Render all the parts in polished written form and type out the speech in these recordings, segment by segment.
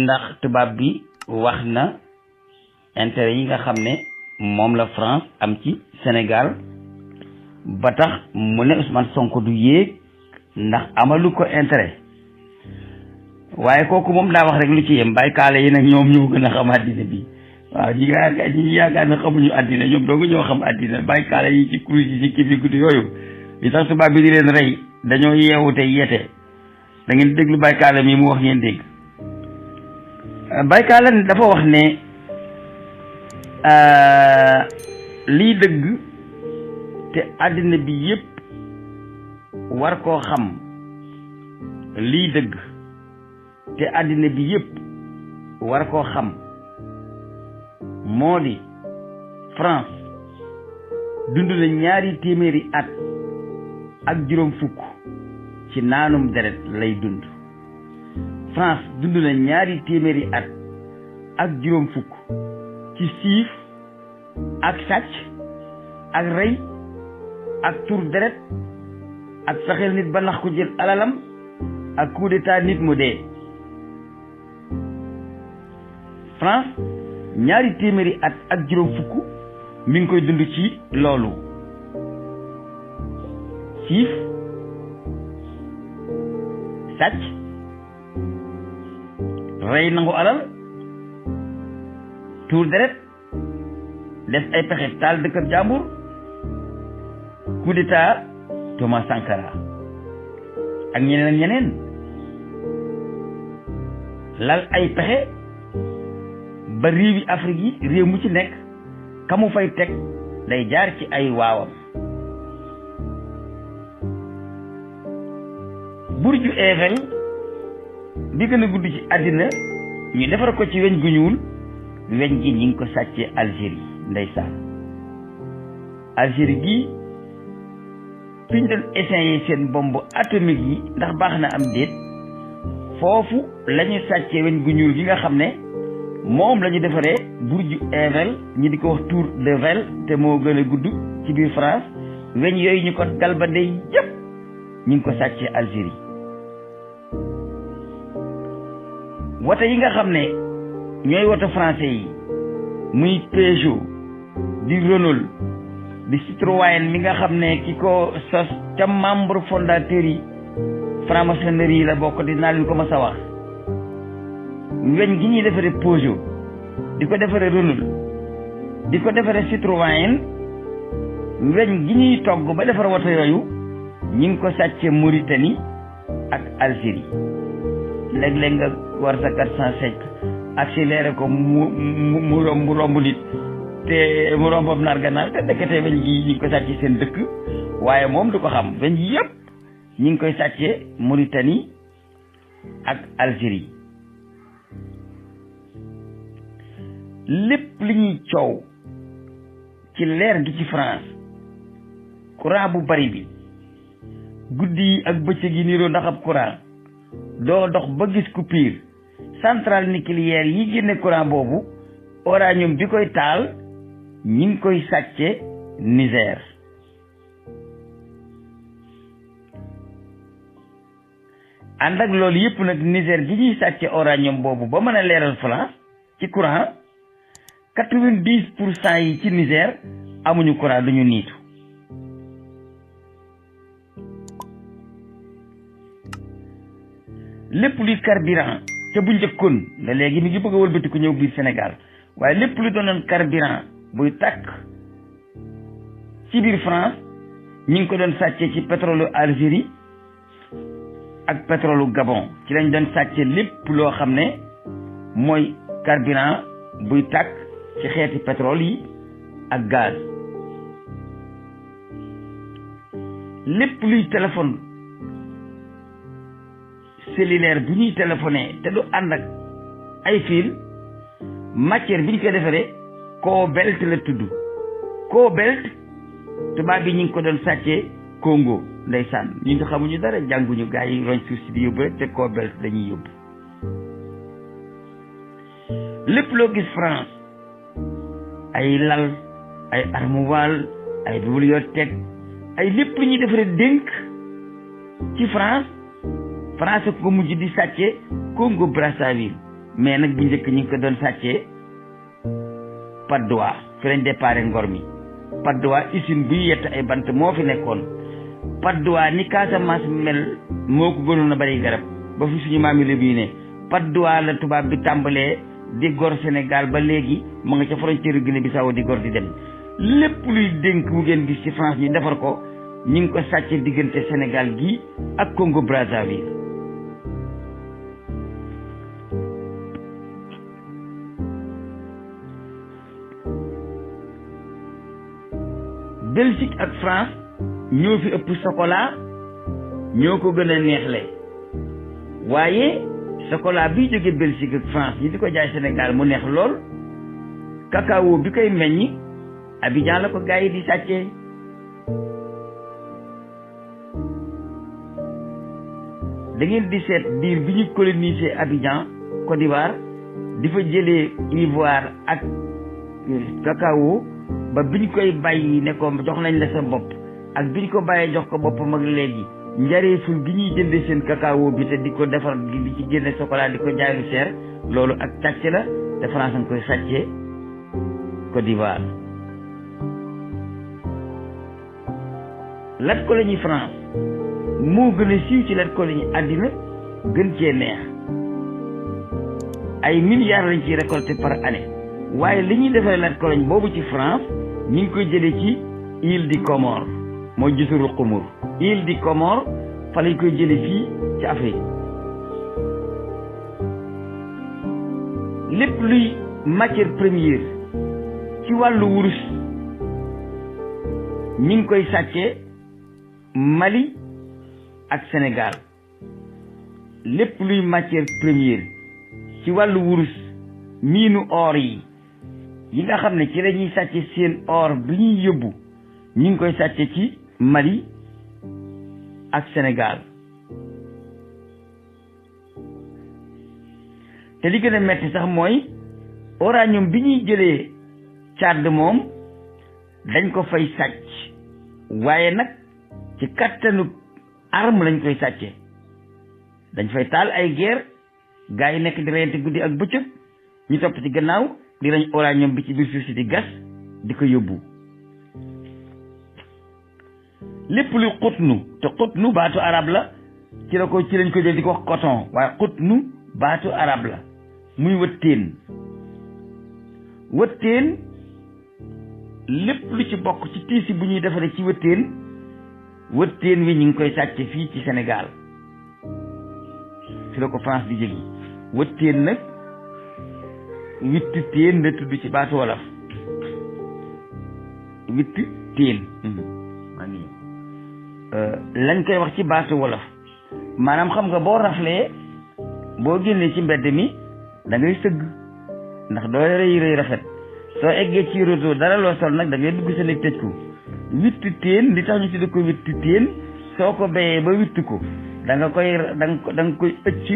ndax tubaab bi wax na intérêt yi nga xam ne moom la France am ci Sénégal ba tax mu ne Ousmane Sonko du yéeg ndax amalu ko intérêt waaye kooku moom daa wax rek lu ci yem bàyyi kaale yi nag ñoom ñoo gën a xam àddina bi waaw ñi yaakaar na xamuñu àddina ñoom doo nga ñoo xam àddina bàyyi kaale yi ci kurus yi ci kii bi guddi yooyu li tax tubaab bi di leen rey dañoo yeewu te yeete da ngeen déglu bàyyi kaale mi mu wax ngeen dégg bàyyi kaale dafa wax ne lii dëgg te àddina bi yépp war koo xam lii dëgg te àddina bi yépp war koo xam moo di France dund na 200 at ak juróom fukk ci naanum deret lay dund France dund na 200 at ak juróom fukk ci siif ak sàcc ak rey ak tur deret ak fexeel nit ba nax ko jël alalam ak coup d'état nit mu dee France 200 at ak juróom fukk mi ngi koy dund ci loolu siif sàcc rey nangu alal tuur deret def ay pexe taal dëkkab jàmbur coup d'état Thomas Sankara ak ñeneen ak ñeneen lal ay pexe ba réewi Afrique yi réew mu ci nekk ka mu fay teg day jaar ci ay waawam burju Eiffel bi gën a gudd ci àddina ñu defar ko ci weñ gu ñuul weñ gi ñi ngi ko sàccee Algérie ndeysaan Algérie gi fi ñu doon essayer seen bombe atomique yi ndax baax na am déet foofu la ñu sàccee weñ gu ñuul gi nga xam ne moom la ñu defaree burju Eiffel ñi di ko wax tour d'Eiffel te moo gën a gudd ci biir France weñ yooyu ñu ko galbande yëpp ñu ngi ko sàccee Algérie woto yi nga xam ne ñooy woto français yi muy Peugeot di Renault di Citroën mi nga xam ne ki ko sos ca membre fondateur yi franc-maçonnerie yi la bokk dinaa leen ko mas a wax weñ gi ñuy defaree Peugeot di ko defaree Renault di ko defaree Citroën weñ gi ñuy togg ba defar woto yooyu ñi ngi ko sàccee Mauritanie ak Algérie léeg-léeg nga war sa 405 accéléré ko mu romb nit te mu rombam nar ganaar te dëkkate weñ gi ñi ngi ko sàccee seen dëkk waaye moom du ko xam weñ gi yëpp ñi ngi koy sàccee Mauritanie ak Algérie lépp li ñuy coow ci leer gi ci France courant bu bari bi guddi yi ak bëccëg yi niroo ndax ab courant doo dox ba gis coupure centrale nucléaire yi génne courant boobu uranium bi koy taal ñi ngi koy sàcce Niger ànd ak loolu yëpp nag Niger gi ñuy sàcce uranium boobu ba mën a leeral France ci courant 90% yi ci Niger amuñu courant duñu niitu lépp luy carburant te bu njëkkoon la léegi mi ngi bëgg a wëlbatiku ñëw biir Sénégal waaye lépp lu doonoon carburant buy tàkk ci biir France ñi ngi ko doon sàccee ci pétrole Algérie ak pétrole Gabon ci lañ doon sàccee lépp loo xam ne mooy carburant buy tàkk ci xeeti pétrole yi ak gaz lépp luy téléphone cellulaire bu ñuy téléphoné te du ànd ak ay fil matière bi ñu koy defaree cobalt la tudd cobalt tubaab bi ñu ngi ko doon sàccee Congo ndeysaan ñun xamuñu dara jànguñu gaa yi roñ suuf si di yóbbu rek te cobalt dañuy yóbbu lépp loo gis France ay lal ay armoire ay bibliothèque ay lépp lu ñuy defaree dénk ci France ko mujj di sàcce Congo Brazzaville mais nag bu njëkk ñu ngi ko doon sàccee Patte d'Oie fi lañ déparé ngor mi. Patte d'Oie usine buy yett ay bant moo fi nekkoon. Patte d'Oie ni Casamance mel moo ko gënoon a bari garab ba fi suñu maam yi la bii ne Patte d'Oie la tubaab bi tàmbalee di gor Sénégal ba léegi mu nga ca frontière Guinée Bissau di gor di dem. lépp luy dénk mu ngeen gis ci France ñu defar ko ñu ngi ko sàcce diggante Sénégal gi ak Congo Brazzaville. Belgique ak France ñoo fi ëpp chocolat ñoo ko gën a neexle waaye chocolat bi jóge Belgique ak France ñi di ko jaay Sénégal mu neex lool cacao bi koy meññ Abidjan la ko gars yi di sàccee. da ngeen di seet diir bi ñu colonisé Abidjan Côte d'Ivoire di fa jëlee ivoire ak cacao ba biñ koy bàyyi ne ko jox nañ la sa bopp ak biñ ko bàyyee jox ko boppam ak léegi njareeful gi ñuy jënde seen cacao bi te di ko defar di ci génne chocolat di ko jaay lu cher loolu ak càcc la te France nga koy sàccee Côte d'Ivoire. lat colonie France moo gën a siiw ci lat colonie àddina gën cee neex ay milliards lañ ciy récolté par année waaye li ñuy defaree lat colonie boobu ci France ñu ngi koy jëlee ci île di Comore mooy gisurul xumur île di Comore fa lañ koy jëlee fii ci Afrique. lépp luy matière première ci wàllu wurus ñu ngi koy sàccee Mali ak Sénégal. lépp luy matière première ci wàllu wurus miinu or yi nga xam ne ci la ñuy sàcce seen or bi ñuy yóbbu ñu ngi koy sàcce ci Mali ak Sénégal. te li gën a metti sax mooy uranium bi ñuy jëlee Tchad moom dañ ko fay sàcc waaye nag ci kattanu arme lañ koy sàcce. dañ fay taal ay guerre gars yi nekk di reyante guddi ak bëccëg ñu topp ci gannaaw di lañ uranium bi ci biir suuf si di gas di ko yóbbu. lépp luy xutnu te xutnu baatu arab la ci lañ ko jël di ko wax coton waaye xutnu baatu arab la muy wëttéen. wëttéen lépp lu ci bokk ci tiisi bu ñuy defaree ci wëttéen wi ñu ngi koy sàcce fii ci Sénégal fi la ko France di jëgi. wëttéen nag witti téen la tudd ci baatu wolof witti téen lañ koy wax ci baatu wolof maanaam xam nga boo raflee boo génnee ci mbedd mi da ngay sëgg ndax doo rëy rafet soo eggee ci réseau dara loo sol nag da ngay dugg sa néeg tëj ko. witti téen li tax ñu tudde ko witti téen soo ko béyee ba witti ko da nga koy ëcc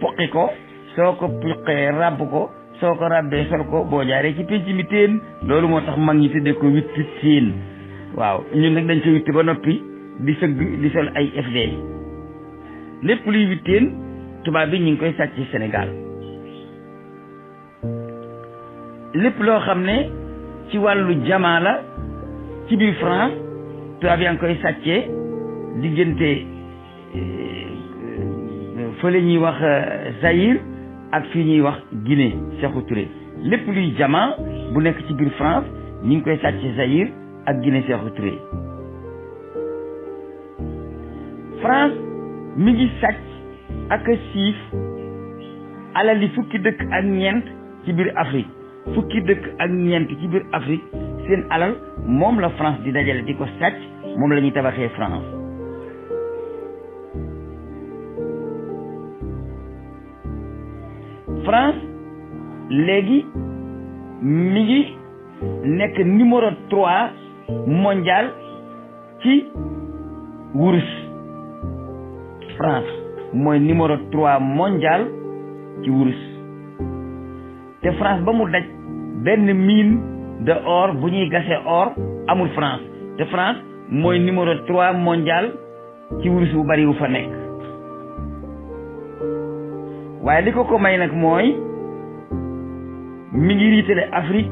poqi ko soo ko puqee ràbb ko soo ko ràbbee sol ko boo jaaree ci pénc mi téen loolu moo tax mag ñi tuddee ko witti téen. waaw ñun nag dañ ko witti ba noppi di sëgg di sol ay FD. lépp luy witteen tubaab bi ñu ngi koy sàcc ci Sénégal. lépp loo xam ne ci wàllu jamaa la ci biir France tubaab yaa ngi koy sàccee diggante fële ñuy wax Zaïre ak fii ñuy wax Guinée Sékou Touré. lépp luy jamaa bu nekk ci biir France ñu ngi koy sàcce Zaïre ak Guinée Sékou Touré. France mi ngi sàcc ak a siif alali fukki dëkk ak ñeent ci biir Afrique. fukki dëkk ak ñeent ci biir Afrique seen alal moom la France di dajale di ko sàcc moom la ñuy tabaxee France. France léegi mi ngi nekk numéro 3 mondial ci wurus. France mooy numéro 3 mondial ci wurus. te France ba mu daj benn mine de or bu ñuy gasee or amul France te France mooy numéro 3 mondial ci wurus bu bari wu fa nekk. waaye li ko may nag mooy mi ngi riitale Afrique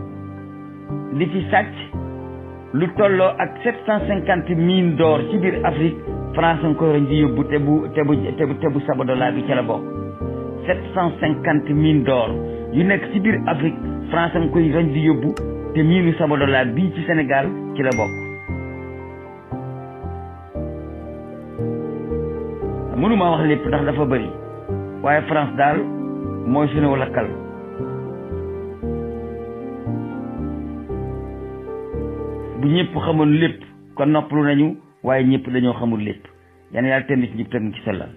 di fi sàcc lu tolloo ak 750 mines d'or ci biir Afrique France nga koy roñ di yóbbu te bu Sabodala bi ca la bokk 750 mines d'or yu nekk ci biir Afrique France nga koy roñ di yóbbu te miinu Sabodala bii ci Sénégal ci la bokk. mënuma wax lépp ndax dafa bëri waaye France daal mooy suñu lakkal. bu ñëpp xamoon lépp kon noppalu nañu waaye ñëpp dañoo xamul lépp yal na yàlla tënk ci njub tënk ci sellal.